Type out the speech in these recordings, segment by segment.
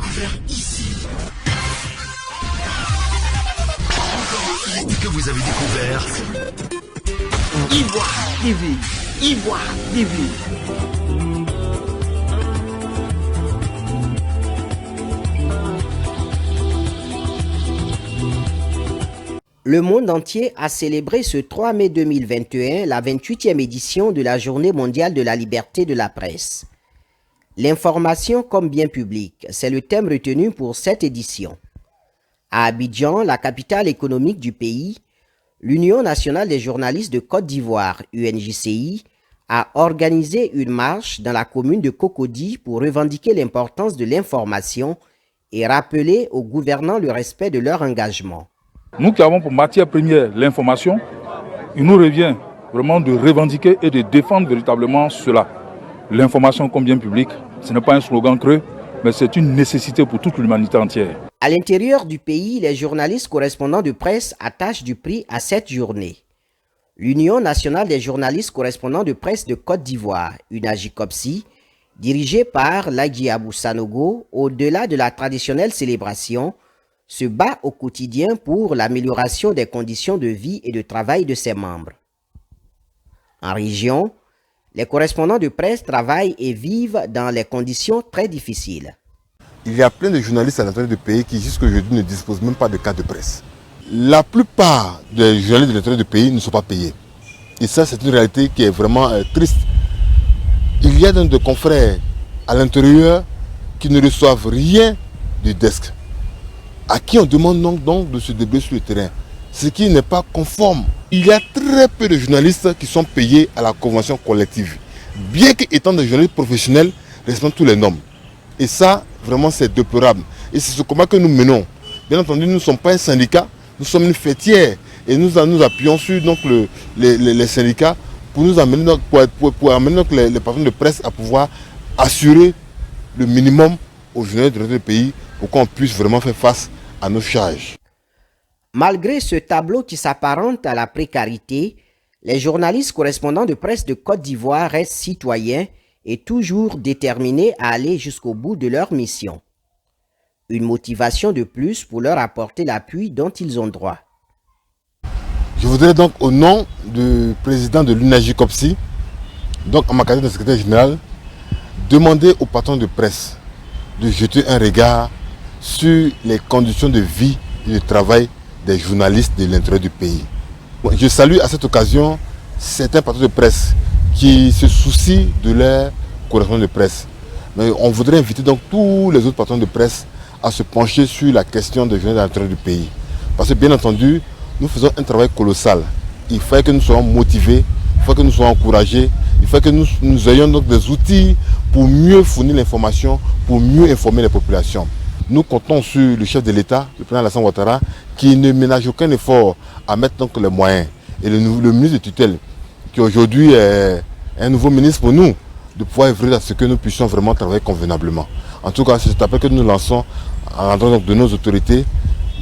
découvert ici. Encore un hit que vous avez découvert. Ivoire TV. Ivoire TV. Le monde entier a célébré ce 3 mai 2021 la 28e édition de la Journée mondiale de la liberté de la presse. L'information comme bien public, c'est le thème retenu pour cette édition. À Abidjan, la capitale économique du pays, l'Union nationale des journalistes de Côte d'Ivoire, UNJCI, a organisé une marche dans la commune de Cocody pour revendiquer l'importance de l'information et rappeler aux gouvernants le respect de leur engagement. Nous qui avons pour matière première l'information, il nous revient vraiment de revendiquer et de défendre véritablement cela. L'information comme bien public, ce n'est pas un slogan creux, mais c'est une nécessité pour toute l'humanité entière. À l'intérieur du pays, les journalistes correspondants de presse attachent du prix à cette journée. L'Union nationale des journalistes correspondants de presse de Côte d'Ivoire, UNAJCOPSI, dirigée par Lagui Abou Sanogo, au-delà de la traditionnelle célébration, se bat au quotidien pour l'amélioration des conditions de vie et de travail de ses membres. En région, les correspondants de presse travaillent et vivent dans les conditions très difficiles. Il y a plein de journalistes à l'intérieur du pays qui jusqu'à aujourd'hui ne disposent même pas de carte de presse. La plupart des journalistes de l'intérieur du pays ne sont pas payés. Et ça, c'est une réalité qui est vraiment triste. Il y a donc des confrères à l'intérieur qui ne reçoivent rien du desk, à qui on demande donc de se débrouiller sur le terrain, ce qui n'est pas conforme. Il y a très peu de journalistes qui sont payés à la convention collective, bien qu'étant des journalistes professionnels, respectant tous les normes. Et ça, vraiment, c'est déplorable. Et c'est ce combat que nous menons. Bien entendu, nous ne sommes pas un syndicat, nous sommes une fêtière. Et nous appuyons sur donc, les syndicats pour nous amener, donc, pour amener donc, les patrons de presse à pouvoir assurer le minimum aux journalistes de notre pays pour qu'on puisse vraiment faire face à nos charges. Malgré ce tableau qui s'apparente à la précarité, les journalistes correspondants de presse de Côte d'Ivoire restent citoyens et toujours déterminés à aller jusqu'au bout de leur mission. Une motivation de plus pour leur apporter l'appui dont ils ont droit. Je voudrais donc au nom du président de l'UNAJCOPSI, donc en ma qualité de secrétaire général, demander aux patrons de presse de jeter un regard sur les conditions de vie et de travail des journalistes de l'intérieur du pays. Je salue à cette occasion certains patrons de presse qui se soucient de leur correspondant de presse. Mais on voudrait inviter donc tous les autres patrons de presse à se pencher sur la question des journalistes de l'intérieur du pays. Parce que bien entendu, nous faisons un travail colossal. Il faut que nous soyons motivés, il faut que nous soyons encouragés, il faut que nous ayons donc des outils pour mieux fournir l'information, pour mieux informer les populations. Nous comptons sur le chef de l'État, le président Alassane Ouattara, qui ne ménage aucun effort à mettre donc les moyens. Et le ministre de tutelle, qui aujourd'hui est un nouveau ministre pour nous, de pouvoir œuvrer à ce que nous puissions vraiment travailler convenablement. En tout cas, c'est cet appel que nous lançons à l'endroit de nos autorités,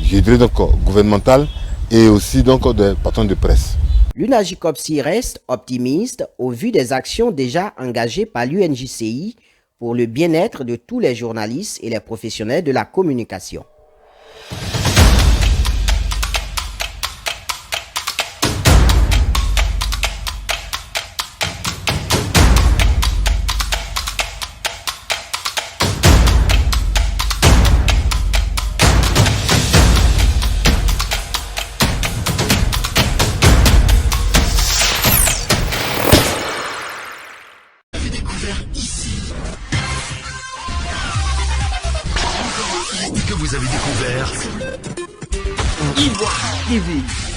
je dirais donc gouvernementales, et aussi donc des patrons de presse. L'UNAJCOPSI reste optimiste au vu des actions déjà engagées par l'UNJCI pour le bien-être de tous les journalistes et les professionnels de la communication. Que vous avez découvert. Ivoire TV.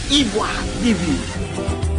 Ivoire TV.